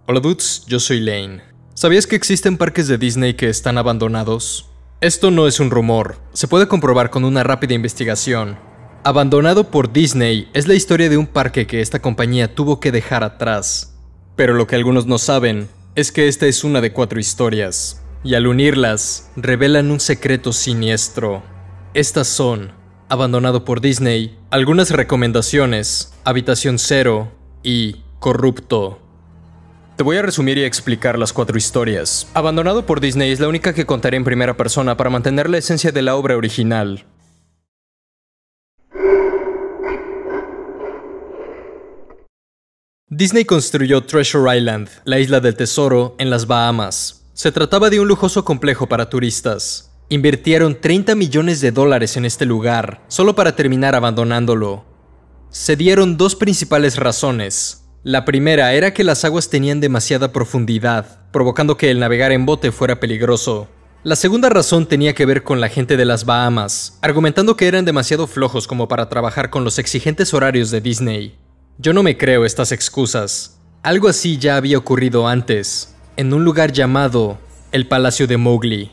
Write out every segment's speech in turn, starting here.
Hola dudes, yo soy Lane. ¿Sabías que existen parques de Disney que están abandonados? Esto no es un rumor, se puede comprobar con una rápida investigación. Abandonado por Disney es la historia de un parque que esta compañía tuvo que dejar atrás. Pero lo que algunos no saben es que esta es una de 4 historias, y al unirlas, revelan un secreto siniestro. Estas son Abandonado por Disney, algunas recomendaciones, Habitación Cero y Corrupto. Te voy a resumir y explicar las 4 historias. Abandonado por Disney es la única que contaré en primera persona para mantener la esencia de la obra original. Disney construyó Treasure Island, la isla del tesoro, en las Bahamas. Se trataba de un lujoso complejo para turistas. Invirtieron $30 millones en este lugar, solo para terminar abandonándolo. Se dieron 2 principales razones. La primera era que las aguas tenían demasiada profundidad, provocando que el navegar en bote fuera peligroso. La segunda razón tenía que ver con la gente de las Bahamas, argumentando que eran demasiado flojos como para trabajar con los exigentes horarios de Disney. Yo no me creo estas excusas. Algo así ya había ocurrido antes, en un lugar llamado el Palacio de Mowgli.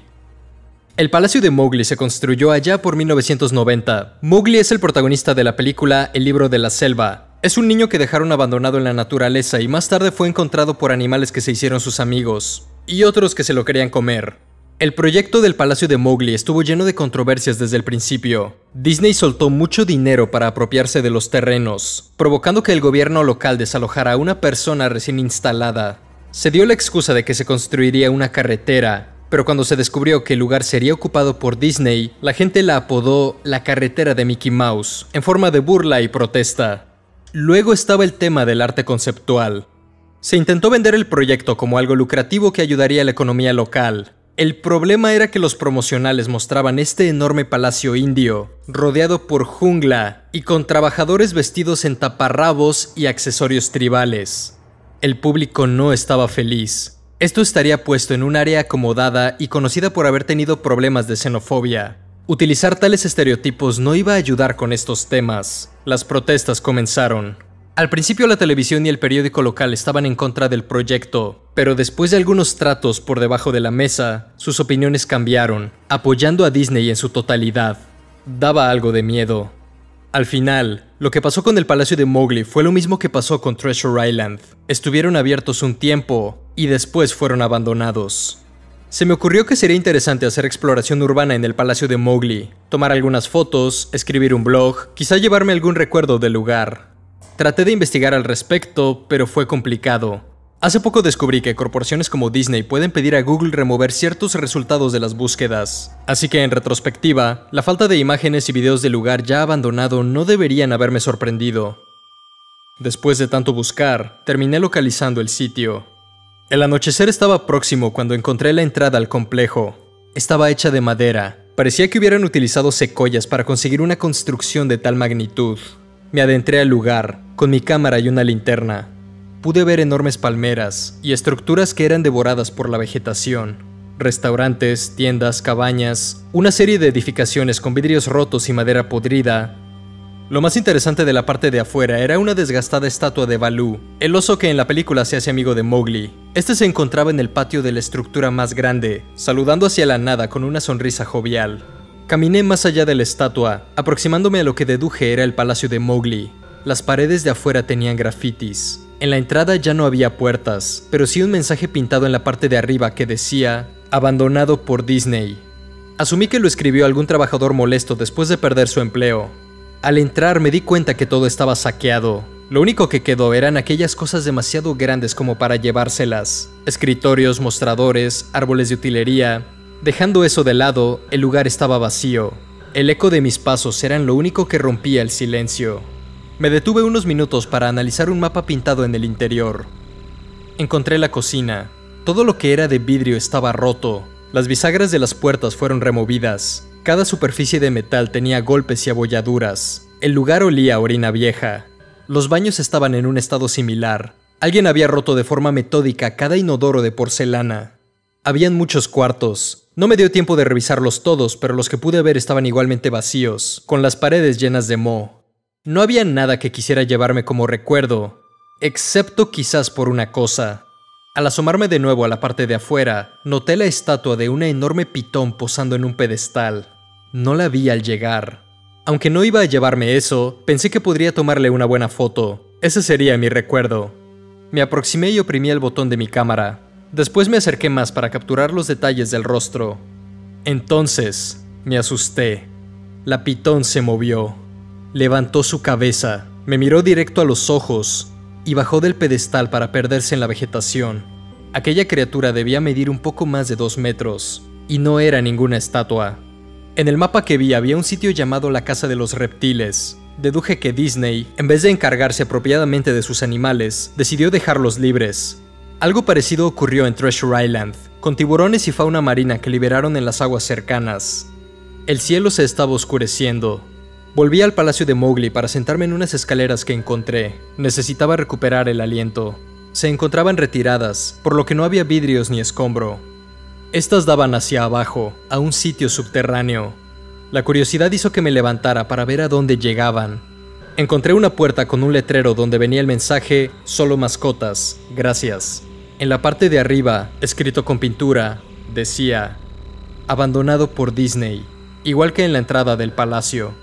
El Palacio de Mowgli se construyó allá por 1990. Mowgli es el protagonista de la película El libro de la selva. Es un niño que dejaron abandonado en la naturaleza y más tarde fue encontrado por animales que se hicieron sus amigos, y otros que se lo querían comer. El proyecto del Palacio de Mowgli estuvo lleno de controversias desde el principio. Disney soltó mucho dinero para apropiarse de los terrenos, provocando que el gobierno local desalojara a una persona recién instalada. Se dio la excusa de que se construiría una carretera, pero cuando se descubrió que el lugar sería ocupado por Disney, la gente la apodó la carretera de Mickey Mouse, en forma de burla y protesta. Luego estaba el tema del arte conceptual. Se intentó vender el proyecto como algo lucrativo que ayudaría a la economía local. El problema era que los promocionales mostraban este enorme palacio indio, rodeado por jungla y con trabajadores vestidos en taparrabos y accesorios tribales. El público no estaba feliz. Esto estaría puesto en un área acomodada y conocida por haber tenido problemas de xenofobia. Utilizar tales estereotipos no iba a ayudar con estos temas. Las protestas comenzaron. Al principio la televisión y el periódico local estaban en contra del proyecto, pero después de algunos tratos por debajo de la mesa, sus opiniones cambiaron, apoyando a Disney en su totalidad. Daba algo de miedo. Al final, lo que pasó con el Palacio de Mowgli fue lo mismo que pasó con Treasure Island. Estuvieron abiertos un tiempo y después fueron abandonados. Se me ocurrió que sería interesante hacer exploración urbana en el Palacio de Mowgli, tomar algunas fotos, escribir un blog, quizá llevarme algún recuerdo del lugar. Traté de investigar al respecto, pero fue complicado. Hace poco descubrí que corporaciones como Disney pueden pedir a Google remover ciertos resultados de las búsquedas. Así que en retrospectiva, la falta de imágenes y videos del lugar ya abandonado no deberían haberme sorprendido. Después de tanto buscar, terminé localizando el sitio. El anochecer estaba próximo cuando encontré la entrada al complejo. Estaba hecha de madera. Parecía que hubieran utilizado secoyas para conseguir una construcción de tal magnitud. Me adentré al lugar, con mi cámara y una linterna. Pude ver enormes palmeras y estructuras que eran devoradas por la vegetación. Restaurantes, tiendas, cabañas, una serie de edificaciones con vidrios rotos y madera podrida. Lo más interesante de la parte de afuera era una desgastada estatua de Baloo, el oso que en la película se hace amigo de Mowgli. Este se encontraba en el patio de la estructura más grande, saludando hacia la nada con una sonrisa jovial. Caminé más allá de la estatua, aproximándome a lo que deduje era el Palacio de Mowgli. Las paredes de afuera tenían grafitis. En la entrada ya no había puertas, pero sí un mensaje pintado en la parte de arriba que decía «Abandonado por Disney». Asumí que lo escribió algún trabajador molesto después de perder su empleo. Al entrar me di cuenta que todo estaba saqueado. Lo único que quedó eran aquellas cosas demasiado grandes como para llevárselas. Escritorios, mostradores, árboles de utilería. Dejando eso de lado, el lugar estaba vacío. El eco de mis pasos eran lo único que rompía el silencio. Me detuve unos minutos para analizar un mapa pintado en el interior. Encontré la cocina. Todo lo que era de vidrio estaba roto. Las bisagras de las puertas fueron removidas. Cada superficie de metal tenía golpes y abolladuras. El lugar olía a orina vieja. Los baños estaban en un estado similar. Alguien había roto de forma metódica cada inodoro de porcelana. Habían muchos cuartos. No me dio tiempo de revisarlos todos, pero los que pude ver estaban igualmente vacíos, con las paredes llenas de moho. No había nada que quisiera llevarme como recuerdo, excepto quizás por una cosa. Al asomarme de nuevo a la parte de afuera, noté la estatua de una enorme pitón posando en un pedestal. No la vi al llegar. Aunque no iba a llevarme eso, pensé que podría tomarle una buena foto. Ese sería mi recuerdo. Me aproximé y oprimí el botón de mi cámara. Después me acerqué más para capturar los detalles del rostro. Entonces, me asusté. La pitón se movió. Levantó su cabeza, me miró directo a los ojos y bajó del pedestal para perderse en la vegetación. Aquella criatura debía medir un poco más de 2 metros, y no era ninguna estatua. En el mapa que vi había un sitio llamado la Casa de los Reptiles. Deduje que Disney, en vez de encargarse apropiadamente de sus animales, decidió dejarlos libres. Algo parecido ocurrió en Treasure Island, con tiburones y fauna marina que liberaron en las aguas cercanas. El cielo se estaba oscureciendo. Volví al palacio de Mowgli para sentarme en unas escaleras que encontré. Necesitaba recuperar el aliento. Se encontraban retiradas, por lo que no había vidrios ni escombro. Estas daban hacia abajo, a un sitio subterráneo. La curiosidad hizo que me levantara para ver a dónde llegaban. Encontré una puerta con un letrero donde venía el mensaje «Solo mascotas, gracias». En la parte de arriba, escrito con pintura, decía «Abandonado por Disney», igual que en la entrada del palacio.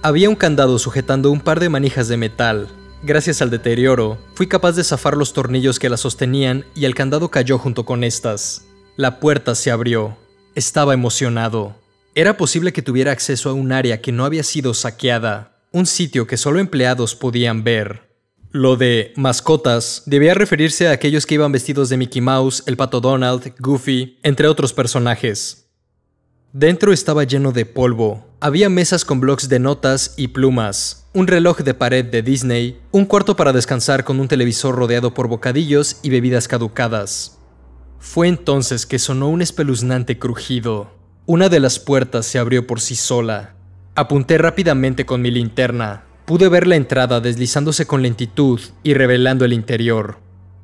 Había un candado sujetando un par de manijas de metal. Gracias al deterioro, fui capaz de zafar los tornillos que la sostenían y el candado cayó junto con estas. La puerta se abrió. Estaba emocionado. Era posible que tuviera acceso a un área que no había sido saqueada, un sitio que solo empleados podían ver. Lo de mascotas debía referirse a aquellos que iban vestidos de Mickey Mouse, el Pato Donald, Goofy, entre otros personajes. Dentro estaba lleno de polvo. Había mesas con blocs de notas y plumas, un reloj de pared de Disney, un cuarto para descansar con un televisor rodeado por bocadillos y bebidas caducadas. Fue entonces que sonó un espeluznante crujido. Una de las puertas se abrió por sí sola. Apunté rápidamente con mi linterna. Pude ver la entrada deslizándose con lentitud y revelando el interior.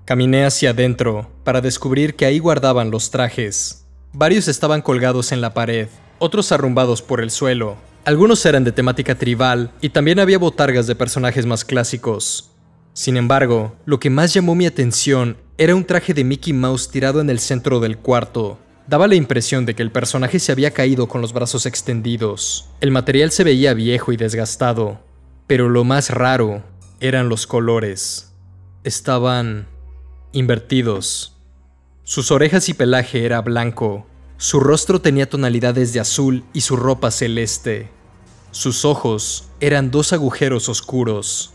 Caminé hacia adentro para descubrir que ahí guardaban los trajes. Varios estaban colgados en la pared, otros arrumbados por el suelo. Algunos eran de temática tribal y también había botargas de personajes más clásicos. Sin embargo, lo que más llamó mi atención era un traje de Mickey Mouse tirado en el centro del cuarto. Daba la impresión de que el personaje se había caído con los brazos extendidos. El material se veía viejo y desgastado, pero lo más raro eran los colores. Estaban invertidos. Sus orejas y pelaje era blanco, su rostro tenía tonalidades de azul y su ropa celeste. Sus ojos eran 2 agujeros oscuros.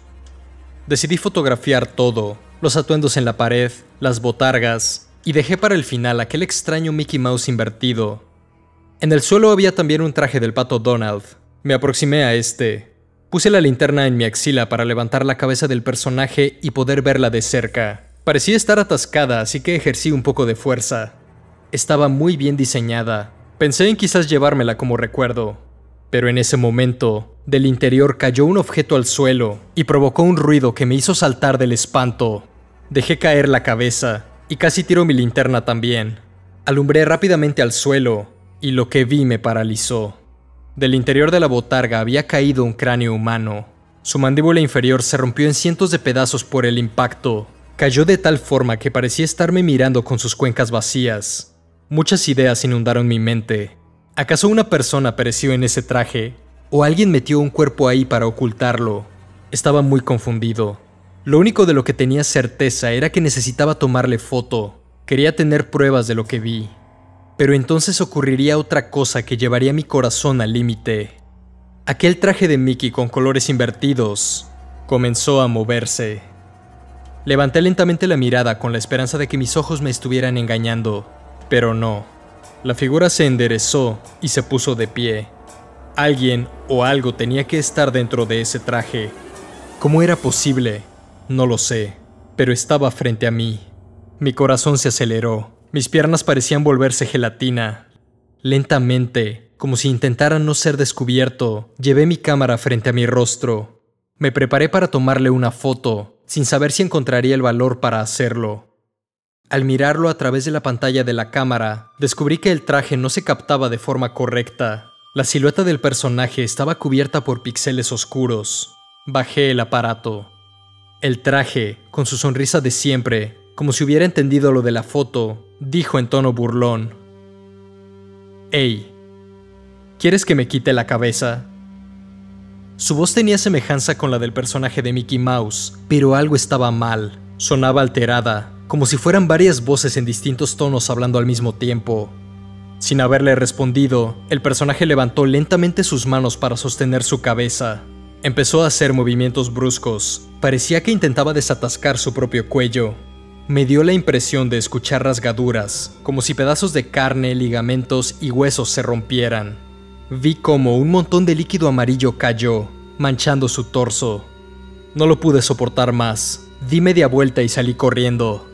Decidí fotografiar todo, los atuendos en la pared, las botargas, y dejé para el final aquel extraño Mickey Mouse invertido. En el suelo había también un traje del Pato Donald. Me aproximé a este. Puse la linterna en mi axila para levantar la cabeza del personaje y poder verla de cerca. Parecía estar atascada, así que ejercí un poco de fuerza. Estaba muy bien diseñada. Pensé en quizás llevármela como recuerdo. Pero en ese momento, del interior cayó un objeto al suelo y provocó un ruido que me hizo saltar del espanto. Dejé caer la cabeza y casi tiró mi linterna también. Alumbré rápidamente al suelo y lo que vi me paralizó. Del interior de la botarga había caído un cráneo humano. Su mandíbula inferior se rompió en cientos de pedazos por el impacto. Cayó de tal forma que parecía estarme mirando con sus cuencas vacías. Muchas ideas inundaron mi mente. ¿Acaso una persona pereció en ese traje? ¿O alguien metió un cuerpo ahí para ocultarlo? Estaba muy confundido. Lo único de lo que tenía certeza era que necesitaba tomarle foto. Quería tener pruebas de lo que vi. Pero entonces ocurriría otra cosa que llevaría mi corazón al límite. Aquel traje de Mickey con colores invertidos comenzó a moverse. Levanté lentamente la mirada con la esperanza de que mis ojos me estuvieran engañando, pero no. La figura se enderezó y se puso de pie. Alguien o algo tenía que estar dentro de ese traje. ¿Cómo era posible? No lo sé, pero estaba frente a mí. Mi corazón se aceleró. Mis piernas parecían volverse gelatina. Lentamente, como si intentara no ser descubierto, llevé mi cámara frente a mi rostro. Me preparé para tomarle una foto, sin saber si encontraría el valor para hacerlo. Al mirarlo a través de la pantalla de la cámara, descubrí que el traje no se captaba de forma correcta. La silueta del personaje estaba cubierta por píxeles oscuros. Bajé el aparato. El traje, con su sonrisa de siempre, Como si hubiera entendido lo de la foto, dijo en tono burlón: «Hey, ¿quieres que me quite la cabeza?». Su voz tenía semejanza con la del personaje de Mickey Mouse, pero algo estaba mal. Sonaba alterada, como si fueran varias voces en distintos tonos hablando al mismo tiempo. Sin haberle respondido, el personaje levantó lentamente sus manos para sostener su cabeza. Empezó a hacer movimientos bruscos. Parecía que intentaba desatascar su propio cuello. Me dio la impresión de escuchar rasgaduras, como si pedazos de carne, ligamentos y huesos se rompieran. Vi cómo un montón de líquido amarillo cayó, manchando su torso. No lo pude soportar más. Di media vuelta y salí corriendo.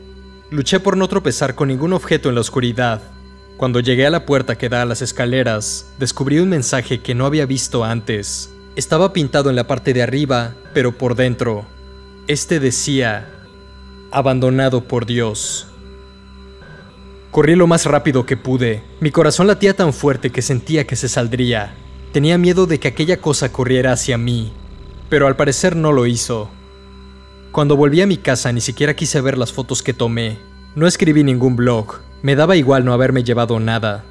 Luché por no tropezar con ningún objeto en la oscuridad. Cuando llegué a la puerta que da a las escaleras, descubrí un mensaje que no había visto antes. Estaba pintado en la parte de arriba, pero por dentro. Este decía: «Abandonado por Dios». Corrí lo más rápido que pude. Mi corazón latía tan fuerte que sentía que se saldría. Tenía miedo de que aquella cosa corriera hacia mí, pero al parecer no lo hizo. Cuando volví a mi casa ni siquiera quise ver las fotos que tomé. No escribí ningún blog. Me daba igual no haberme llevado nada.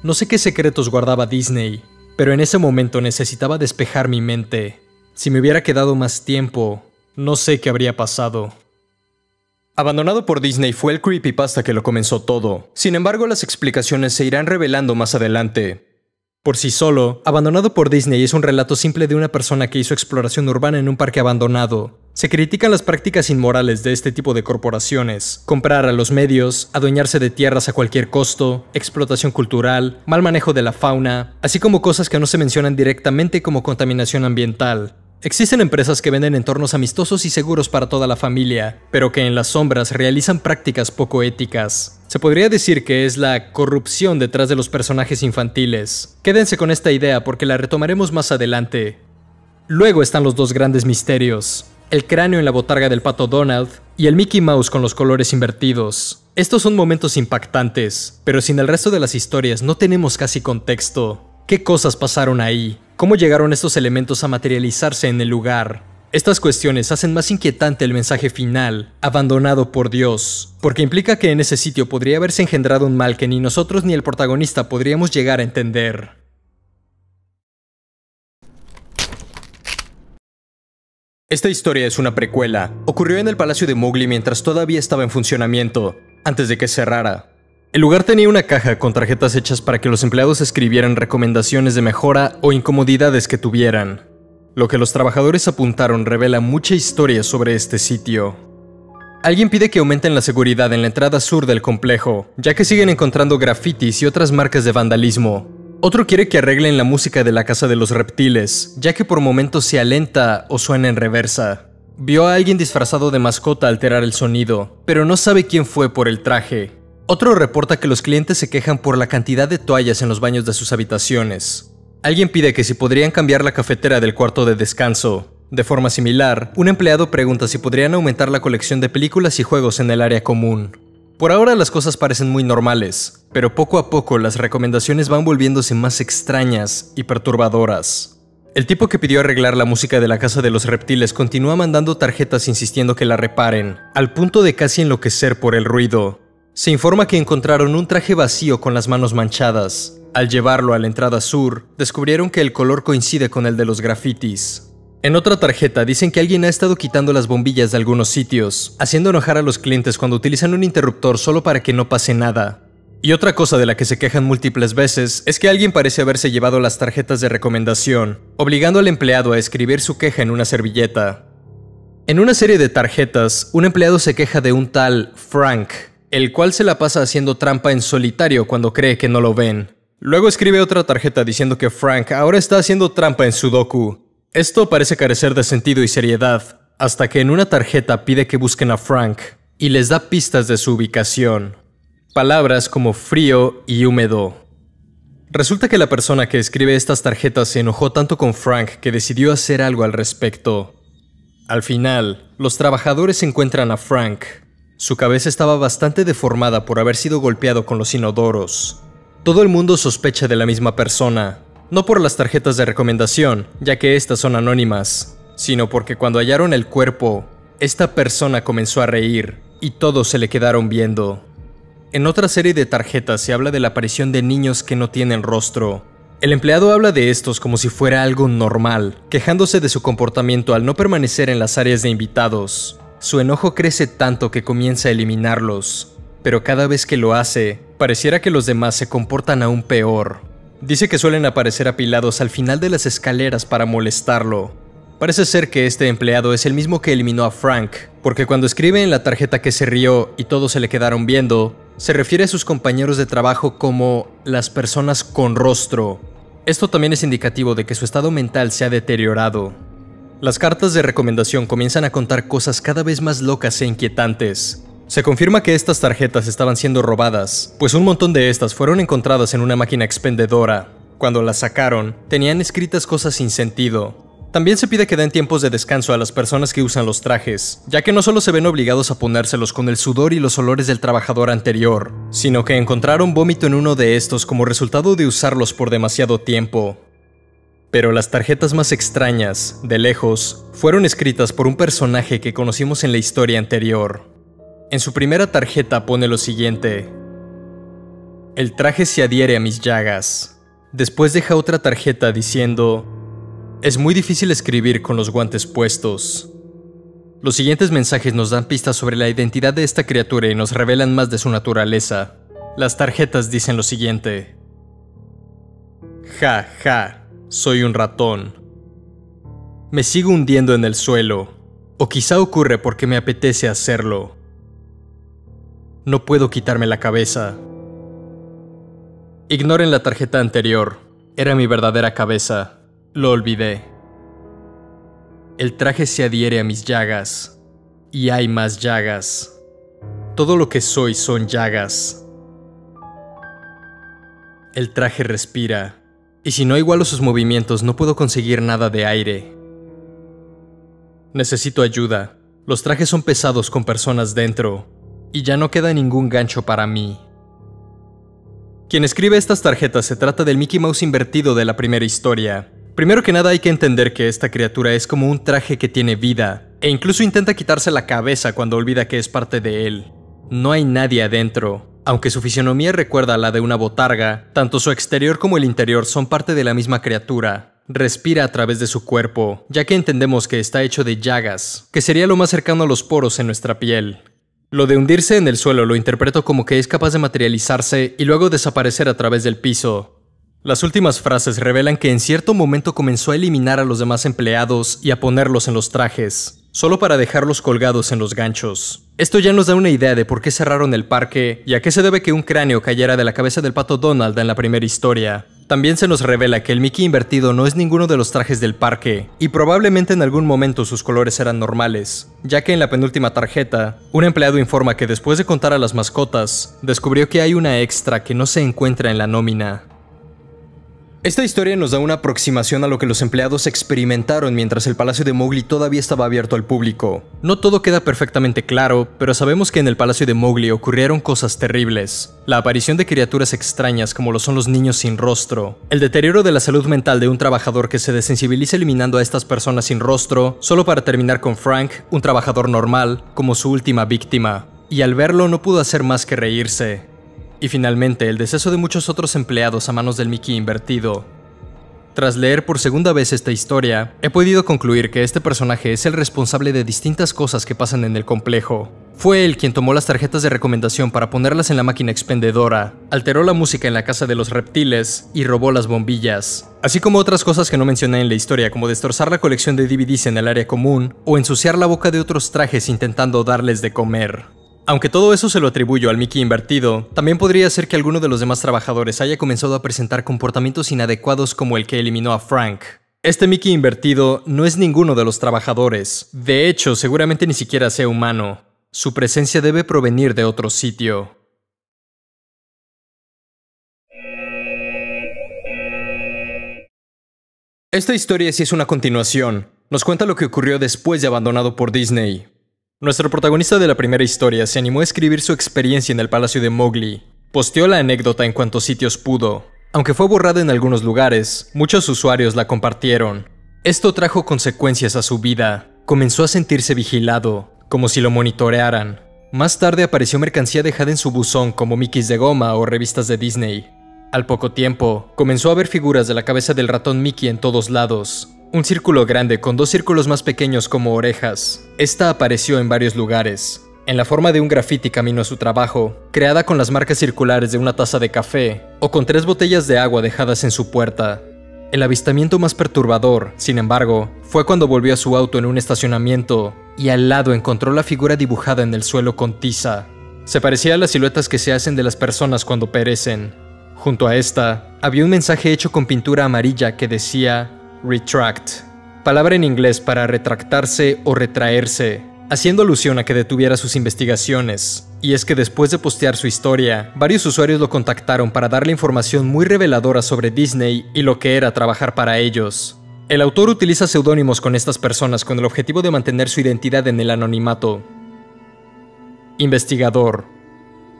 No sé qué secretos guardaba Disney, pero en ese momento necesitaba despejar mi mente. Si me hubiera quedado más tiempo, no sé qué habría pasado. Abandonado por Disney fue el creepypasta que lo comenzó todo. Sin embargo, las explicaciones se irán revelando más adelante. Por sí solo, Abandonado por Disney es un relato simple de una persona que hizo exploración urbana en un parque abandonado. Se critican las prácticas inmorales de este tipo de corporaciones: comprar a los medios, adueñarse de tierras a cualquier costo, explotación cultural, mal manejo de la fauna, así como cosas que no se mencionan directamente como contaminación ambiental. Existen empresas que venden entornos amistosos y seguros para toda la familia, pero que en las sombras realizan prácticas poco éticas. Se podría decir que es la corrupción detrás de los personajes infantiles. Quédense con esta idea porque la retomaremos más adelante. Luego están los dos grandes misterios: el cráneo en la botarga del pato Donald y el Mickey Mouse con los colores invertidos. Estos son momentos impactantes, pero sin el resto de las historias no tenemos casi contexto. ¿Qué cosas pasaron ahí? ¿Cómo llegaron estos elementos a materializarse en el lugar? Estas cuestiones hacen más inquietante el mensaje final: abandonado por Dios, porque implica que en ese sitio podría haberse engendrado un mal que ni nosotros ni el protagonista podríamos llegar a entender. Esta historia es una precuela. Ocurrió en el Palacio de Mowgli mientras todavía estaba en funcionamiento, antes de que cerrara. El lugar tenía una caja con tarjetas hechas para que los empleados escribieran recomendaciones de mejora o incomodidades que tuvieran. Lo que los trabajadores apuntaron revela mucha historia sobre este sitio. Alguien pide que aumenten la seguridad en la entrada sur del complejo, ya que siguen encontrando grafitis y otras marcas de vandalismo. Otro quiere que arreglen la música de la Casa de los Reptiles, ya que por momentos se alenta o suena en reversa. Vio a alguien disfrazado de mascota alterar el sonido, pero no sabe quién fue por el traje. Otro reporta que los clientes se quejan por la cantidad de toallas en los baños de sus habitaciones. Alguien pide que si podrían cambiar la cafetera del cuarto de descanso. De forma similar, un empleado pregunta si podrían aumentar la colección de películas y juegos en el área común. Por ahora las cosas parecen muy normales, pero poco a poco las recomendaciones van volviéndose más extrañas y perturbadoras. El tipo que pidió arreglar la música de la Casa de los Reptiles continúa mandando tarjetas insistiendo que la reparen, al punto de casi enloquecer por el ruido. Se informa que encontraron un traje vacío con las manos manchadas. Al llevarlo a la entrada sur, descubrieron que el color coincide con el de los grafitis. En otra tarjeta dicen que alguien ha estado quitando las bombillas de algunos sitios, haciendo enojar a los clientes cuando utilizan un interruptor solo para que no pase nada. Y otra cosa de la que se quejan múltiples veces es que alguien parece haberse llevado las tarjetas de recomendación, obligando al empleado a escribir su queja en una servilleta. En una serie de tarjetas, un empleado se queja de un tal Frank, el cual se la pasa haciendo trampa en solitario cuando cree que no lo ven. Luego escribe otra tarjeta diciendo que Frank ahora está haciendo trampa en Sudoku. Esto parece carecer de sentido y seriedad, hasta que en una tarjeta pide que busquen a Frank y les da pistas de su ubicación. Palabras como frío y húmedo. Resulta que la persona que escribe estas tarjetas se enojó tanto con Frank que decidió hacer algo al respecto. Al final, los trabajadores encuentran a Frank. Su cabeza estaba bastante deformada por haber sido golpeado con los inodoros. Todo el mundo sospecha de la misma persona, no por las tarjetas de recomendación, ya que estas son anónimas, sino porque cuando hallaron el cuerpo, esta persona comenzó a reír, y todos se le quedaron viendo. En otra serie de tarjetas se habla de la aparición de niños que no tienen rostro. El empleado habla de estos como si fuera algo normal, quejándose de su comportamiento al no permanecer en las áreas de invitados. Su enojo crece tanto que comienza a eliminarlos, pero cada vez que lo hace, pareciera que los demás se comportan aún peor. Dice que suelen aparecer apilados al final de las escaleras para molestarlo. Parece ser que este empleado es el mismo que eliminó a Frank, porque cuando escribe en la tarjeta que se rió y todos se le quedaron viendo, se refiere a sus compañeros de trabajo como las personas con rostro. Esto también es indicativo de que su estado mental se ha deteriorado. Las cartas de recomendación comienzan a contar cosas cada vez más locas e inquietantes. Se confirma que estas tarjetas estaban siendo robadas, pues un montón de estas fueron encontradas en una máquina expendedora. Cuando las sacaron, tenían escritas cosas sin sentido. También se pide que den tiempos de descanso a las personas que usan los trajes, ya que no solo se ven obligados a ponérselos con el sudor y los olores del trabajador anterior, sino que encontraron vómito en uno de estos como resultado de usarlos por demasiado tiempo. Pero las tarjetas más extrañas, de lejos, fueron escritas por un personaje que conocimos en la historia anterior. En su primera tarjeta pone lo siguiente: el traje se adhiere a mis llagas. Después deja otra tarjeta diciendo: es muy difícil escribir con los guantes puestos. Los siguientes mensajes nos dan pistas sobre la identidad de esta criatura y nos revelan más de su naturaleza. Las tarjetas dicen lo siguiente: ja, ja, soy un ratón. Me sigo hundiendo en el suelo, o quizá ocurre porque me apetece hacerlo. No puedo quitarme la cabeza. Ignoren la tarjeta anterior, era mi verdadera cabeza. Lo olvidé. El traje se adhiere a mis llagas, y hay más llagas. Todo lo que soy son llagas. El traje respira, y si no igualo sus movimientos no puedo conseguir nada de aire. Necesito ayuda. Los trajes son pesados con personas dentro, y ya no queda ningún gancho para mí. Quien escribe estas tarjetas se trata del Mickey Mouse invertido de la primera historia. Primero que nada hay que entender que esta criatura es como un traje que tiene vida, e incluso intenta quitarse la cabeza cuando olvida que es parte de él. No hay nadie adentro. Aunque su fisionomía recuerda a la de una botarga, tanto su exterior como el interior son parte de la misma criatura. Respira a través de su cuerpo, ya que entendemos que está hecho de llagas, que sería lo más cercano a los poros en nuestra piel. Lo de hundirse en el suelo lo interpreto como que es capaz de materializarse y luego desaparecer a través del piso. Las últimas frases revelan que en cierto momento comenzó a eliminar a los demás empleados y a ponerlos en los trajes, solo para dejarlos colgados en los ganchos. Esto ya nos da una idea de por qué cerraron el parque y a qué se debe que un cráneo cayera de la cabeza del pato Donald en la primera historia. También se nos revela que el Mickey invertido no es ninguno de los trajes del parque, y probablemente en algún momento sus colores eran normales, ya que en la penúltima tarjeta, un empleado informa que después de contar a las mascotas, descubrió que hay una extra que no se encuentra en la nómina. Esta historia nos da una aproximación a lo que los empleados experimentaron mientras el Palacio de Mowgli todavía estaba abierto al público. No todo queda perfectamente claro, pero sabemos que en el Palacio de Mowgli ocurrieron cosas terribles. La aparición de criaturas extrañas como lo son los niños sin rostro, el deterioro de la salud mental de un trabajador que se desensibiliza eliminando a estas personas sin rostro, solo para terminar con Frank, un trabajador normal, como su última víctima. Y al verlo no pudo hacer más que reírse. Y finalmente, el deceso de muchos otros empleados a manos del Mickey invertido. Tras leer por segunda vez esta historia, he podido concluir que este personaje es el responsable de distintas cosas que pasan en el complejo. Fue él quien tomó las tarjetas de recomendación para ponerlas en la máquina expendedora, alteró la música en la casa de los reptiles y robó las bombillas. Así como otras cosas que no mencioné en la historia, como destrozar la colección de DVDs en el área común o ensuciar la boca de otros trajes intentando darles de comer. Aunque todo eso se lo atribuyo al Mickey invertido, también podría ser que alguno de los demás trabajadores haya comenzado a presentar comportamientos inadecuados como el que eliminó a Frank. Este Mickey invertido no es ninguno de los trabajadores. De hecho, seguramente ni siquiera sea humano. Su presencia debe provenir de otro sitio. Esta historia sí es una continuación. Nos cuenta lo que ocurrió después de abandonado por Disney. Nuestro protagonista de la primera historia se animó a escribir su experiencia en el Palacio de Mowgli. Posteó la anécdota en cuantos sitios pudo. Aunque fue borrada en algunos lugares, muchos usuarios la compartieron. Esto trajo consecuencias a su vida. Comenzó a sentirse vigilado, como si lo monitorearan. Más tarde apareció mercancía dejada en su buzón como Mickeys de goma o revistas de Disney. Al poco tiempo, comenzó a ver figuras de la cabeza del ratón Mickey en todos lados. Un círculo grande con 2 círculos más pequeños como orejas. Esta apareció en varios lugares. En la forma de un grafiti camino a su trabajo, creada con las marcas circulares de una taza de café, o con 3 botellas de agua dejadas en su puerta. El avistamiento más perturbador, sin embargo, fue cuando volvió a su auto en un estacionamiento y al lado encontró la figura dibujada en el suelo con tiza. Se parecía a las siluetas que se hacen de las personas cuando perecen. Junto a esta, había un mensaje hecho con pintura amarilla que decía Retract, palabra en inglés para retractarse o retraerse, haciendo alusión a que detuviera sus investigaciones. Y es que después de postear su historia, varios usuarios lo contactaron para darle información muy reveladora sobre Disney y lo que era trabajar para ellos. El autor utiliza seudónimos con estas personas con el objetivo de mantener su identidad en el anonimato. Investigador.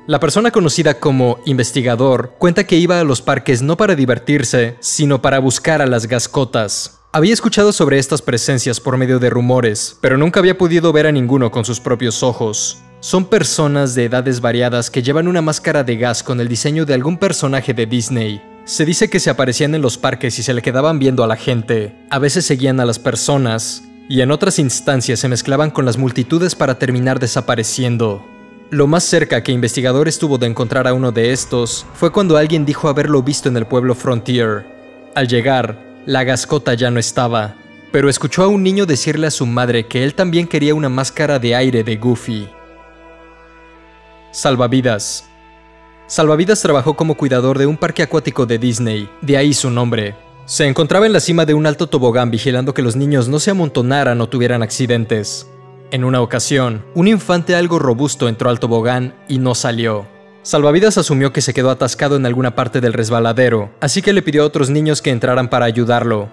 La persona conocida como investigador cuenta que iba a los parques no para divertirse, sino para buscar a las gascotas. Había escuchado sobre estas presencias por medio de rumores, pero nunca había podido ver a ninguno con sus propios ojos. Son personas de edades variadas que llevan una máscara de gas con el diseño de algún personaje de Disney. Se dice que se aparecían en los parques y se le quedaban viendo a la gente. A veces seguían a las personas, y en otras instancias se mezclaban con las multitudes para terminar desapareciendo. Lo más cerca que investigador estuvo de encontrar a uno de estos fue cuando alguien dijo haberlo visto en el pueblo Frontier. Al llegar, la gascota ya no estaba, pero escuchó a un niño decirle a su madre que él también quería una máscara de aire de Goofy. Salvavidas. Salvavidas trabajó como cuidador de un parque acuático de Disney, de ahí su nombre. Se encontraba en la cima de un alto tobogán vigilando que los niños no se amontonaran o tuvieran accidentes. En una ocasión, un infante algo robusto entró al tobogán y no salió. Salvavidas asumió que se quedó atascado en alguna parte del resbaladero, así que le pidió a otros niños que entraran para ayudarlo.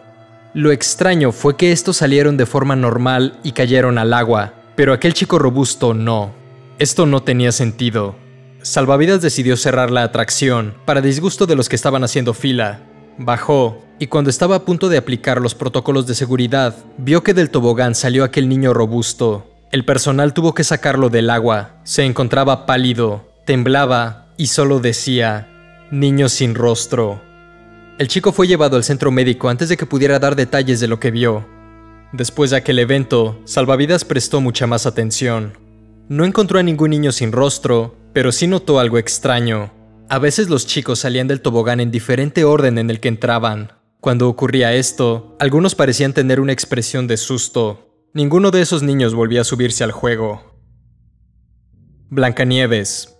Lo extraño fue que estos salieron de forma normal y cayeron al agua, pero aquel chico robusto no. Esto no tenía sentido. Salvavidas decidió cerrar la atracción, para disgusto de los que estaban haciendo fila. Bajó, y cuando estaba a punto de aplicar los protocolos de seguridad, vio que del tobogán salió aquel niño robusto. El personal tuvo que sacarlo del agua. Se encontraba pálido, temblaba y solo decía, niño sin rostro. El chico fue llevado al centro médico antes de que pudiera dar detalles de lo que vio. Después de aquel evento, Salvavidas prestó mucha más atención. No encontró a ningún niño sin rostro, pero sí notó algo extraño. A veces los chicos salían del tobogán en diferente orden en el que entraban. Cuando ocurría esto, algunos parecían tener una expresión de susto. Ninguno de esos niños volvía a subirse al juego. Blancanieves.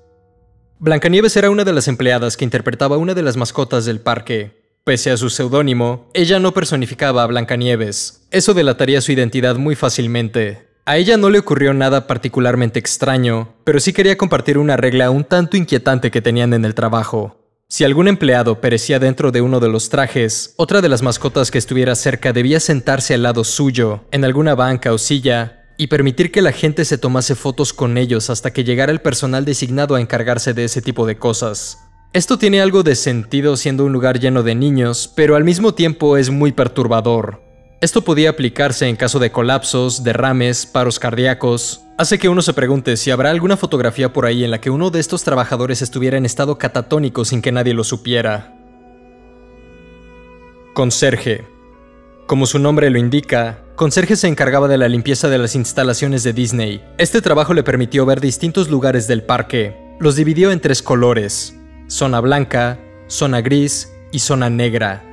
Blancanieves era una de las empleadas que interpretaba una de las mascotas del parque. Pese a su seudónimo, ella no personificaba a Blancanieves. Eso delataría su identidad muy fácilmente. A ella no le ocurrió nada particularmente extraño, pero sí quería compartir una regla un tanto inquietante que tenían en el trabajo. Si algún empleado perecía dentro de uno de los trajes, otra de las mascotas que estuviera cerca debía sentarse al lado suyo, en alguna banca o silla, y permitir que la gente se tomase fotos con ellos hasta que llegara el personal designado a encargarse de ese tipo de cosas. Esto tiene algo de sentido siendo un lugar lleno de niños, pero al mismo tiempo es muy perturbador. Esto podía aplicarse en caso de colapsos, derrames, paros cardíacos. Hace que uno se pregunte si habrá alguna fotografía por ahí en la que uno de estos trabajadores estuviera en estado catatónico sin que nadie lo supiera. Conserje. Como su nombre lo indica, conserje se encargaba de la limpieza de las instalaciones de Disney. Este trabajo le permitió ver distintos lugares del parque. Los dividió en 3 colores: zona blanca, zona gris y zona negra.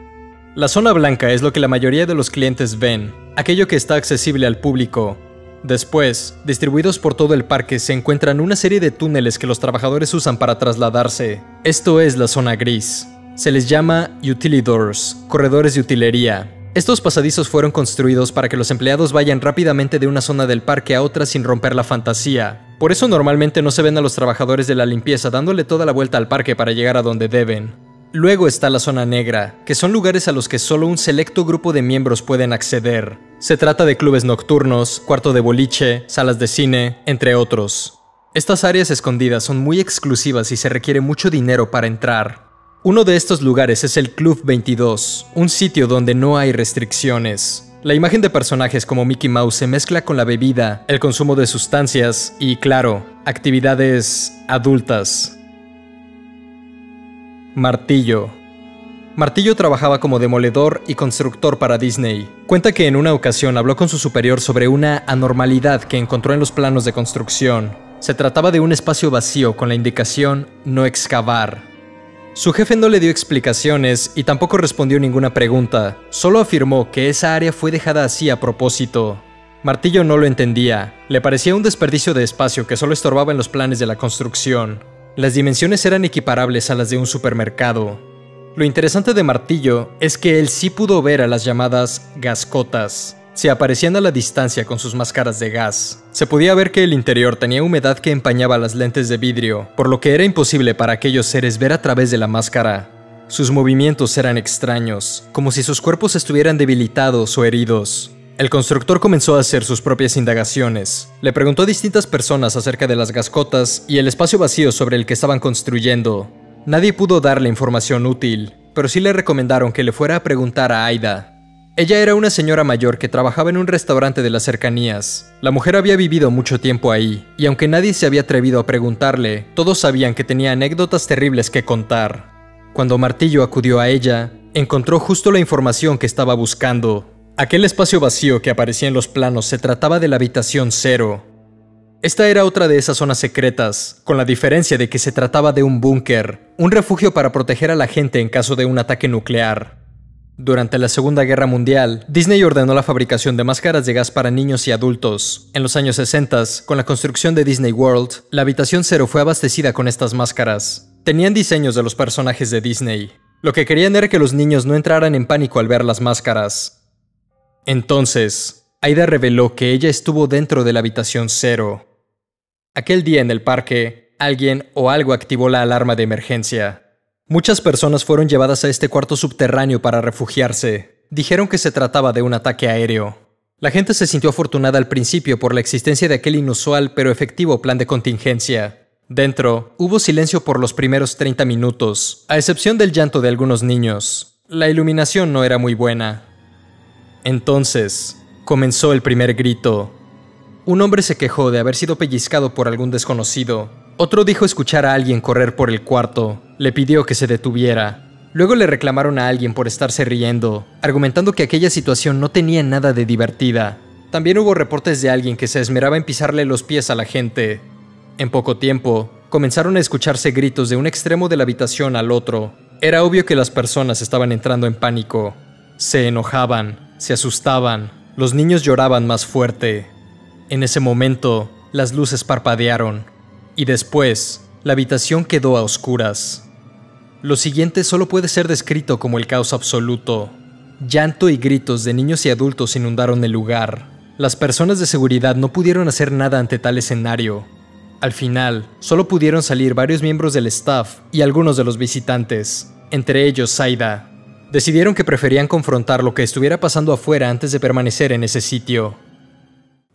La zona blanca es lo que la mayoría de los clientes ven, aquello que está accesible al público. Después, distribuidos por todo el parque, se encuentran una serie de túneles que los trabajadores usan para trasladarse. Esto es la zona gris. Se les llama utilidors, corredores de utilería. Estos pasadizos fueron construidos para que los empleados vayan rápidamente de una zona del parque a otra sin romper la fantasía. Por eso normalmente no se ven a los trabajadores de la limpieza dándole toda la vuelta al parque para llegar a donde deben. Luego está la zona negra, que son lugares a los que solo un selecto grupo de miembros pueden acceder. Se trata de clubes nocturnos, cuarto de boliche, salas de cine, entre otros. Estas áreas escondidas son muy exclusivas y se requiere mucho dinero para entrar. Uno de estos lugares es el Club 22, un sitio donde no hay restricciones. La imagen de personajes como Mickey Mouse se mezcla con la bebida, el consumo de sustancias y, claro, Actividades adultas. Martillo. Martillo trabajaba como demoledor y constructor para Disney. Cuenta que en una ocasión habló con su superior sobre una anormalidad que encontró en los planos de construcción. Se trataba de un espacio vacío con la indicación no excavar. Su jefe no le dio explicaciones y tampoco respondió ninguna pregunta, solo afirmó que esa área fue dejada así a propósito. Martillo no lo entendía, le parecía un desperdicio de espacio que solo estorbaba en los planes de la construcción. Las dimensiones eran equiparables a las de un supermercado. Lo interesante de Martillo es que él sí pudo ver a las llamadas gascotas. Se aparecían a la distancia con sus máscaras de gas. Se podía ver que el interior tenía humedad que empañaba las lentes de vidrio, por lo que era imposible para aquellos seres ver a través de la máscara. Sus movimientos eran extraños, como si sus cuerpos estuvieran debilitados o heridos. El constructor comenzó a hacer sus propias indagaciones. Le preguntó a distintas personas acerca de las gascotas y el espacio vacío sobre el que estaban construyendo. Nadie pudo darle información útil, pero sí le recomendaron que le fuera a preguntar a Aida. Ella era una señora mayor que trabajaba en un restaurante de las cercanías. La mujer había vivido mucho tiempo ahí, y aunque nadie se había atrevido a preguntarle, todos sabían que tenía anécdotas terribles que contar. Cuando Martillo acudió a ella, encontró justo la información que estaba buscando. Aquel espacio vacío que aparecía en los planos se trataba de la habitación 0. Esta era otra de esas zonas secretas, con la diferencia de que se trataba de un búnker, un refugio para proteger a la gente en caso de un ataque nuclear. Durante la Segunda Guerra Mundial, Disney ordenó la fabricación de máscaras de gas para niños y adultos. En los años 60, con la construcción de Disney World, la habitación 0 fue abastecida con estas máscaras. Tenían diseños de los personajes de Disney. Lo que querían era que los niños no entraran en pánico al ver las máscaras. Entonces, Aida reveló que ella estuvo dentro de la habitación 0. Aquel día en el parque, alguien o algo activó la alarma de emergencia. Muchas personas fueron llevadas a este cuarto subterráneo para refugiarse. Dijeron que se trataba de un ataque aéreo. La gente se sintió afortunada al principio por la existencia de aquel inusual pero efectivo plan de contingencia. Dentro, hubo silencio por los primeros 30 minutos, a excepción del llanto de algunos niños. La iluminación no era muy buena. Entonces, comenzó el primer grito. Un hombre se quejó de haber sido pellizcado por algún desconocido. Otro dijo escuchar a alguien correr por el cuarto. Le pidió que se detuviera. Luego le reclamaron a alguien por estarse riendo, argumentando que aquella situación no tenía nada de divertida. También hubo reportes de alguien que se esmeraba en pisarle los pies a la gente. En poco tiempo, comenzaron a escucharse gritos de un extremo de la habitación al otro. Era obvio que las personas estaban entrando en pánico. Se enojaban, se asustaban, los niños lloraban más fuerte. En ese momento, las luces parpadearon. Y después, la habitación quedó a oscuras. Lo siguiente solo puede ser descrito como el caos absoluto. Llanto y gritos de niños y adultos inundaron el lugar. Las personas de seguridad no pudieron hacer nada ante tal escenario. Al final, solo pudieron salir varios miembros del staff y algunos de los visitantes, entre ellos Aida. Decidieron que preferían confrontar lo que estuviera pasando afuera antes de permanecer en ese sitio.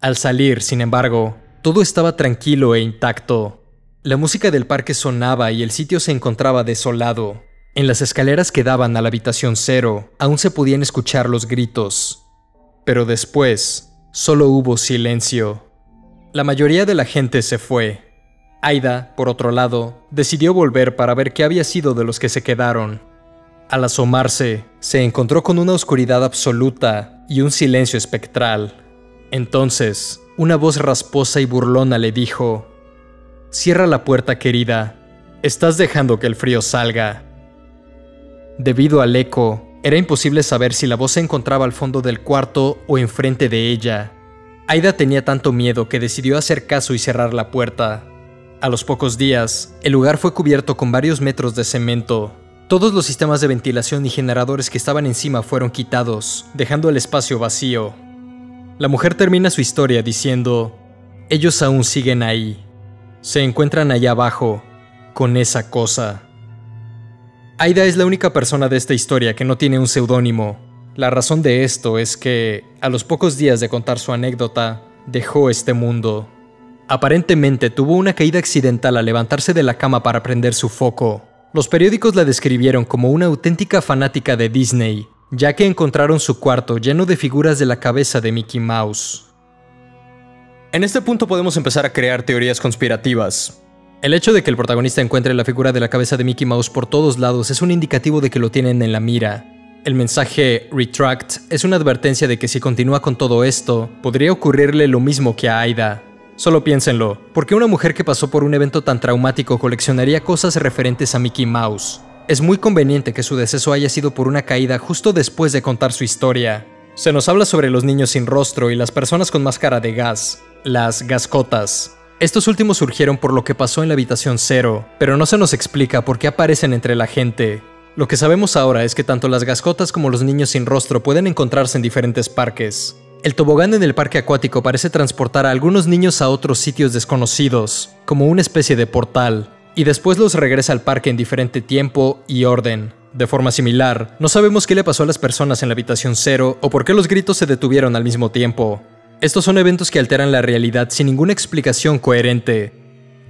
Al salir, sin embargo, todo estaba tranquilo e intacto. La música del parque sonaba y el sitio se encontraba desolado. En las escaleras que daban a la habitación 0, aún se podían escuchar los gritos. Pero después, solo hubo silencio. La mayoría de la gente se fue. Aida, por otro lado, decidió volver para ver qué había sido de los que se quedaron. Al asomarse, se encontró con una oscuridad absoluta y un silencio espectral. Entonces, una voz rasposa y burlona le dijo: «Cierra la puerta, querida. Estás dejando que el frío salga». Debido al eco, era imposible saber si la voz se encontraba al fondo del cuarto o enfrente de ella. Aida tenía tanto miedo que decidió hacer caso y cerrar la puerta. A los pocos días, el lugar fue cubierto con varios metros de cemento. Todos los sistemas de ventilación y generadores que estaban encima fueron quitados, dejando el espacio vacío. La mujer termina su historia diciendo: «Ellos aún siguen ahí. Se encuentran allá abajo, con esa cosa». Aida es la única persona de esta historia que no tiene un seudónimo. La razón de esto es que, a los pocos días de contar su anécdota, dejó este mundo. Aparentemente tuvo una caída accidental al levantarse de la cama para prender su foco. Los periódicos la describieron como una auténtica fanática de Disney, ya que encontraron su cuarto lleno de figuras de la cabeza de Mickey Mouse. En este punto podemos empezar a crear teorías conspirativas. El hecho de que el protagonista encuentre la figura de la cabeza de Mickey Mouse por todos lados es un indicativo de que lo tienen en la mira. El mensaje Retract es una advertencia de que si continúa con todo esto, podría ocurrirle lo mismo que a Aida. Solo piénsenlo, ¿por qué una mujer que pasó por un evento tan traumático coleccionaría cosas referentes a Mickey Mouse? Es muy conveniente que su deceso haya sido por una caída justo después de contar su historia. Se nos habla sobre los niños sin rostro y las personas con máscara de gas, las gascotas. Estos últimos surgieron por lo que pasó en la habitación 0, pero no se nos explica por qué aparecen entre la gente. Lo que sabemos ahora es que tanto las gascotas como los niños sin rostro pueden encontrarse en diferentes parques. El tobogán en el parque acuático parece transportar a algunos niños a otros sitios desconocidos, como una especie de portal, y después los regresa al parque en diferente tiempo y orden. De forma similar, no sabemos qué le pasó a las personas en la habitación 0 o por qué los gritos se detuvieron al mismo tiempo. Estos son eventos que alteran la realidad sin ninguna explicación coherente.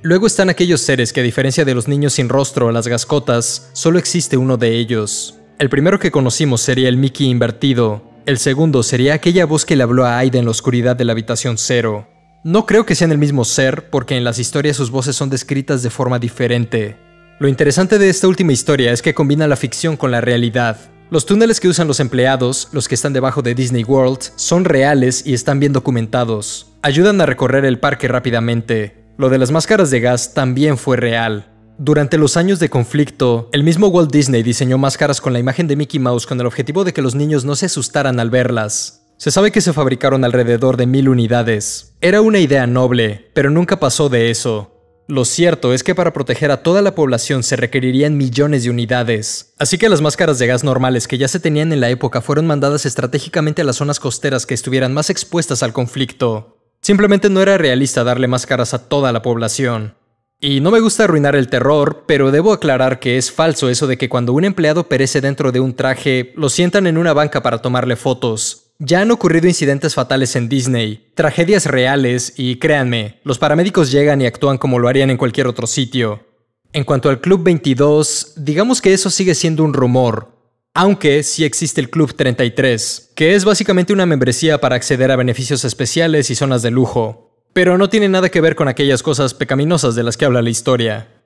Luego están aquellos seres que, a diferencia de los niños sin rostro o las gascotas, solo existe uno de ellos. El primero que conocimos sería el Mickey invertido. El segundo sería aquella voz que le habló a Aida en la oscuridad de la habitación 0. No creo que sean el mismo ser, porque en las historias sus voces son descritas de forma diferente. Lo interesante de esta última historia es que combina la ficción con la realidad. Los túneles que usan los empleados, los que están debajo de Disney World, son reales y están bien documentados. Ayudan a recorrer el parque rápidamente. Lo de las máscaras de gas también fue real. Durante los años de conflicto, el mismo Walt Disney diseñó máscaras con la imagen de Mickey Mouse con el objetivo de que los niños no se asustaran al verlas. Se sabe que se fabricaron alrededor de 1000 unidades. Era una idea noble, pero nunca pasó de eso. Lo cierto es que para proteger a toda la población se requerirían millones de unidades, así que las máscaras de gas normales que ya se tenían en la época fueron mandadas estratégicamente a las zonas costeras que estuvieran más expuestas al conflicto. Simplemente no era realista darle máscaras a toda la población. Y no me gusta arruinar el terror, pero debo aclarar que es falso eso de que cuando un empleado perece dentro de un traje, lo sientan en una banca para tomarle fotos. Ya han ocurrido incidentes fatales en Disney, tragedias reales y créanme, los paramédicos llegan y actúan como lo harían en cualquier otro sitio. En cuanto al Club 22, digamos que eso sigue siendo un rumor, aunque sí existe el Club 33, que es básicamente una membresía para acceder a beneficios especiales y zonas de lujo, pero no tiene nada que ver con aquellas cosas pecaminosas de las que habla la historia.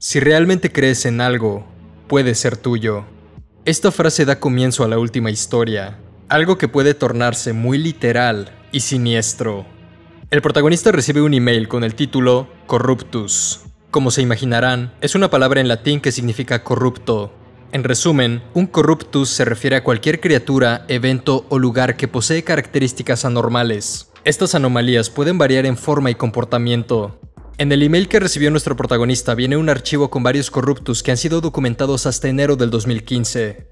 Si realmente crees en algo, puede ser tuyo. Esta frase da comienzo a la última historia, algo que puede tornarse muy literal y siniestro. El protagonista recibe un email con el título Corruptus. Como se imaginarán, es una palabra en latín que significa corrupto. En resumen, un corruptus se refiere a cualquier criatura, evento o lugar que posee características anormales. Estas anomalías pueden variar en forma y comportamiento. En el email que recibió nuestro protagonista viene un archivo con varios corruptus que han sido documentados hasta enero del 2015.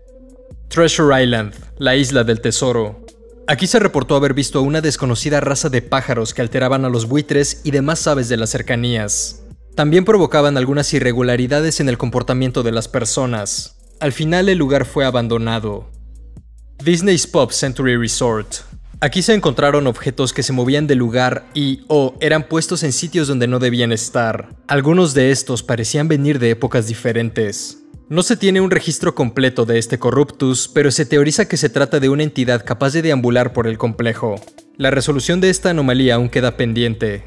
Treasure Island, la isla del tesoro. Aquí se reportó haber visto a una desconocida raza de pájaros que alteraban a los buitres y demás aves de las cercanías. También provocaban algunas irregularidades en el comportamiento de las personas. Al final el lugar fue abandonado. Disney's Pop Century Resort. Aquí se encontraron objetos que se movían del lugar y o eran puestos en sitios donde no debían estar. Algunos de estos parecían venir de épocas diferentes. No se tiene un registro completo de este Corruptus, pero se teoriza que se trata de una entidad capaz de deambular por el complejo. La resolución de esta anomalía aún queda pendiente.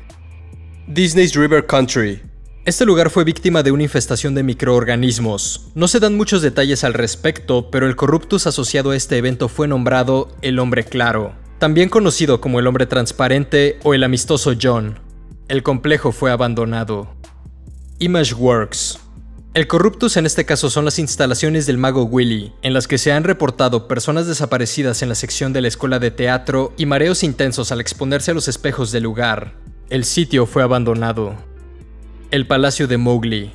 Disney's River Country. Este lugar fue víctima de una infestación de microorganismos. No se dan muchos detalles al respecto, pero el Corruptus asociado a este evento fue nombrado el Hombre Claro, también conocido como el Hombre Transparente o el Amistoso John. El complejo fue abandonado. Imageworks. El Corruptus en este caso son las instalaciones del Mago Willy, en las que se han reportado personas desaparecidas en la sección de la escuela de teatro y mareos intensos al exponerse a los espejos del lugar. El sitio fue abandonado. El Palacio de Mowgli.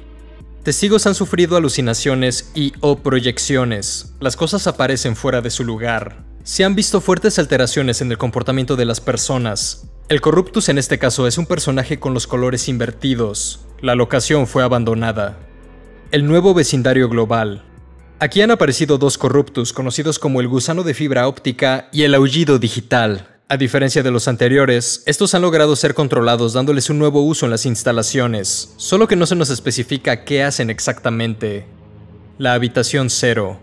Testigos han sufrido alucinaciones y o proyecciones. Las cosas aparecen fuera de su lugar. Se han visto fuertes alteraciones en el comportamiento de las personas. El Corruptus en este caso es un personaje con los colores invertidos. La locación fue abandonada. El nuevo vecindario global. Aquí han aparecido dos Corruptus conocidos como el gusano de fibra óptica y el aullido digital. A diferencia de los anteriores, estos han logrado ser controlados dándoles un nuevo uso en las instalaciones, solo que no se nos especifica qué hacen exactamente. La habitación 0.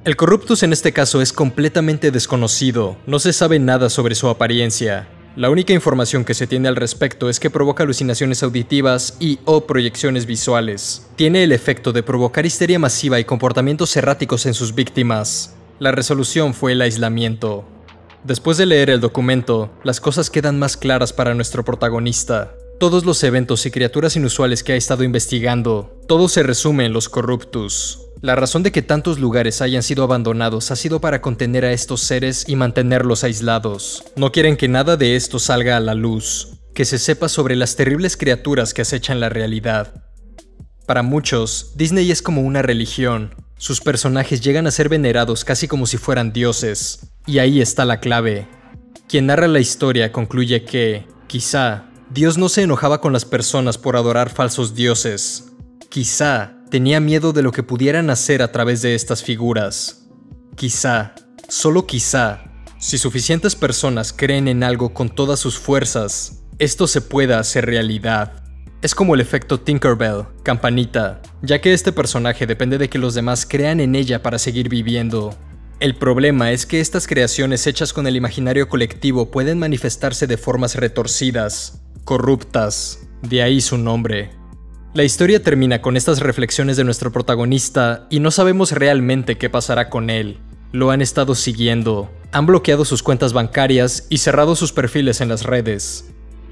El Corruptus en este caso es completamente desconocido, no se sabe nada sobre su apariencia. La única información que se tiene al respecto es que provoca alucinaciones auditivas y o proyecciones visuales. Tiene el efecto de provocar histeria masiva y comportamientos erráticos en sus víctimas. La resolución fue el aislamiento. Después de leer el documento, las cosas quedan más claras para nuestro protagonista. Todos los eventos y criaturas inusuales que ha estado investigando, todo se resume en los Corruptus. La razón de que tantos lugares hayan sido abandonados ha sido para contener a estos seres y mantenerlos aislados. No quieren que nada de esto salga a la luz, que se sepa sobre las terribles criaturas que acechan la realidad. Para muchos, Disney es como una religión. Sus personajes llegan a ser venerados casi como si fueran dioses. Y ahí está la clave. Quien narra la historia concluye que, quizá, Dios no se enojaba con las personas por adorar falsos dioses. Quizá tenía miedo de lo que pudieran hacer a través de estas figuras. Quizá, solo quizá, si suficientes personas creen en algo con todas sus fuerzas, esto se pueda hacer realidad. Es como el efecto Tinkerbell, Campanita, ya que este personaje depende de que los demás crean en ella para seguir viviendo. El problema es que estas creaciones hechas con el imaginario colectivo pueden manifestarse de formas retorcidas, corruptas, de ahí su nombre. La historia termina con estas reflexiones de nuestro protagonista y no sabemos realmente qué pasará con él. Lo han estado siguiendo, han bloqueado sus cuentas bancarias y cerrado sus perfiles en las redes.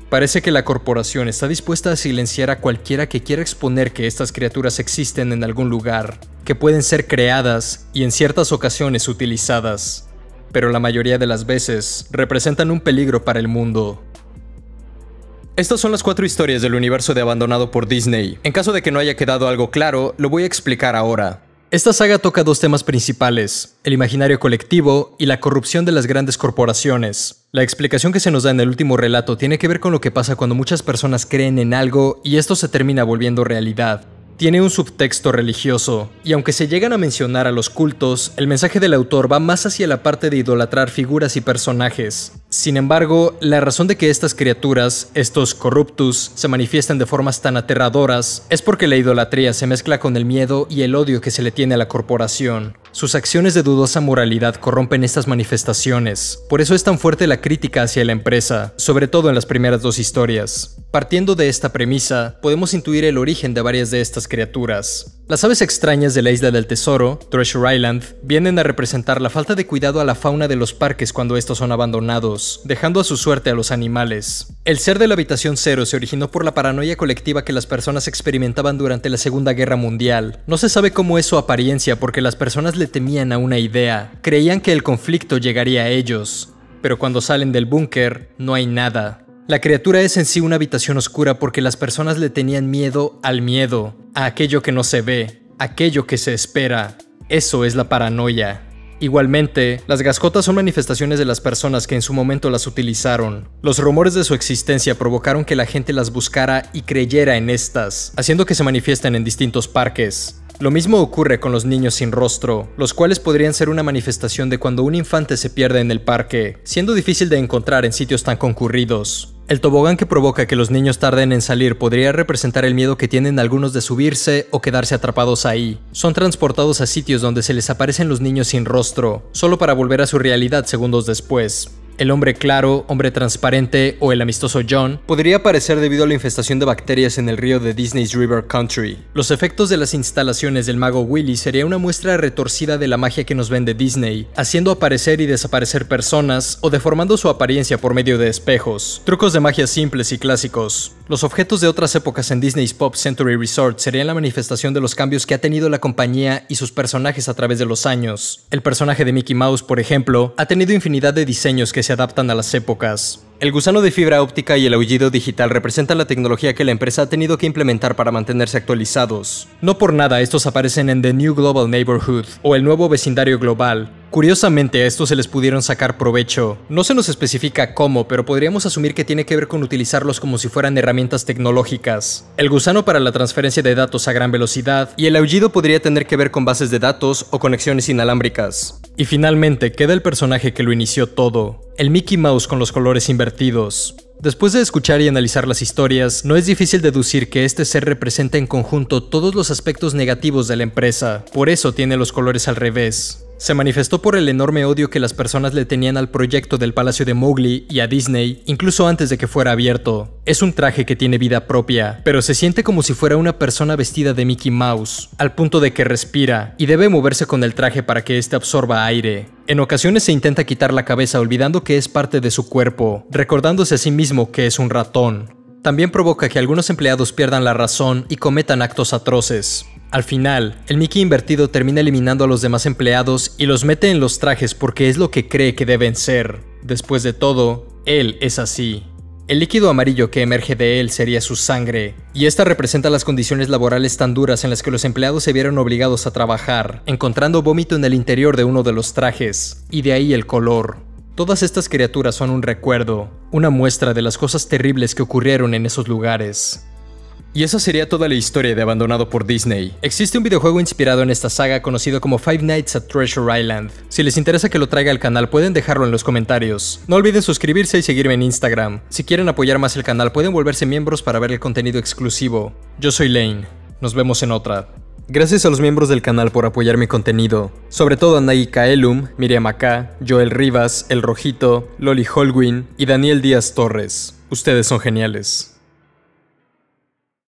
Parece que la corporación está dispuesta a silenciar a cualquiera que quiera exponer que estas criaturas existen en algún lugar, que pueden ser creadas y en ciertas ocasiones utilizadas, pero la mayoría de las veces representan un peligro para el mundo. Estas son las 4 historias del universo de Abandonado por Disney. En caso de que no haya quedado algo claro, lo voy a explicar ahora. Esta saga toca 2 temas principales, el imaginario colectivo y la corrupción de las grandes corporaciones. La explicación que se nos da en el último relato tiene que ver con lo que pasa cuando muchas personas creen en algo y esto se termina volviendo realidad. Tiene un subtexto religioso, y aunque se llegan a mencionar a los cultos, el mensaje del autor va más hacia la parte de idolatrar figuras y personajes. Sin embargo, la razón de que estas criaturas, estos Corruptus, se manifiesten de formas tan aterradoras es porque la idolatría se mezcla con el miedo y el odio que se le tiene a la corporación. Sus acciones de dudosa moralidad corrompen estas manifestaciones, por eso es tan fuerte la crítica hacia la empresa, sobre todo en las primeras 2 historias. Partiendo de esta premisa, podemos intuir el origen de varias de estas criaturas. Las aves extrañas de la Isla del Tesoro, Treasure Island, vienen a representar la falta de cuidado a la fauna de los parques cuando estos son abandonados, dejando a su suerte a los animales. El ser de la habitación 0 se originó por la paranoia colectiva que las personas experimentaban durante la Segunda Guerra Mundial. No se sabe cómo es su apariencia porque las personas le temían a una idea, creían que el conflicto llegaría a ellos, pero cuando salen del búnker no hay nada. La criatura es en sí una habitación oscura porque las personas le tenían miedo, a aquello que no se ve, aquello que se espera. Eso es la paranoia. Igualmente, las gascotas son manifestaciones de las personas que en su momento las utilizaron. Los rumores de su existencia provocaron que la gente las buscara y creyera en estas, haciendo que se manifiesten en distintos parques. Lo mismo ocurre con los niños sin rostro, los cuales podrían ser una manifestación de cuando un infante se pierde en el parque, siendo difícil de encontrar en sitios tan concurridos. El tobogán que provoca que los niños tarden en salir podría representar el miedo que tienen algunos de subirse o quedarse atrapados ahí. Son transportados a sitios donde se les aparecen los niños sin rostro, solo para volver a su realidad segundos después. El hombre claro, hombre transparente o el amistoso John podría aparecer debido a la infestación de bacterias en el río de Disney's River Country. Los efectos de las instalaciones del mago Willy sería una muestra retorcida de la magia que nos vende Disney, haciendo aparecer y desaparecer personas o deformando su apariencia por medio de espejos. Trucos de magia simples y clásicos. Los objetos de otras épocas en Disney's Pop Century Resort serían la manifestación de los cambios que ha tenido la compañía y sus personajes a través de los años. El personaje de Mickey Mouse, por ejemplo, ha tenido infinidad de diseños que se adaptan a las épocas. El gusano de fibra óptica y el aullido digital representan la tecnología que la empresa ha tenido que implementar para mantenerse actualizados. No por nada estos aparecen en The New Global Neighborhood o el nuevo vecindario global. Curiosamente a estos se les pudieron sacar provecho. No se nos especifica cómo, pero podríamos asumir que tiene que ver con utilizarlos como si fueran herramientas tecnológicas. El gusano para la transferencia de datos a gran velocidad y el aullido podría tener que ver con bases de datos o conexiones inalámbricas. Y finalmente queda el personaje que lo inició todo, el Mickey Mouse con los colores invertidos. Después de escuchar y analizar las historias, no es difícil deducir que este ser representa en conjunto todos los aspectos negativos de la empresa, por eso tiene los colores al revés. Se manifestó por el enorme odio que las personas le tenían al proyecto del Palacio de Mowgli y a Disney, incluso antes de que fuera abierto. Es un traje que tiene vida propia, pero se siente como si fuera una persona vestida de Mickey Mouse, al punto de que respira y debe moverse con el traje para que éste absorba aire. En ocasiones se intenta quitar la cabeza olvidando que es parte de su cuerpo, recordándose a sí mismo que es un ratón. También provoca que algunos empleados pierdan la razón y cometan actos atroces. Al final, el Mickey invertido termina eliminando a los demás empleados y los mete en los trajes porque es lo que cree que deben ser. Después de todo, él es así. El líquido amarillo que emerge de él sería su sangre, y esta representa las condiciones laborales tan duras en las que los empleados se vieron obligados a trabajar, encontrando vómito en el interior de uno de los trajes, y de ahí el color. Todas estas criaturas son un recuerdo, una muestra de las cosas terribles que ocurrieron en esos lugares. Y esa sería toda la historia de Abandonado por Disney. Existe un videojuego inspirado en esta saga conocido como Five Nights at Treasure Island. Si les interesa que lo traiga al canal pueden dejarlo en los comentarios. No olviden suscribirse y seguirme en Instagram. Si quieren apoyar más el canal pueden volverse miembros para ver el contenido exclusivo. Yo soy Lane. Nos vemos en otra. Gracias a los miembros del canal por apoyar mi contenido, sobre todo a Nagi Kaelum, Miriam Acá, Joel Rivas, El Rojito, Loli Holguin y Daniel Díaz Torres. Ustedes son geniales.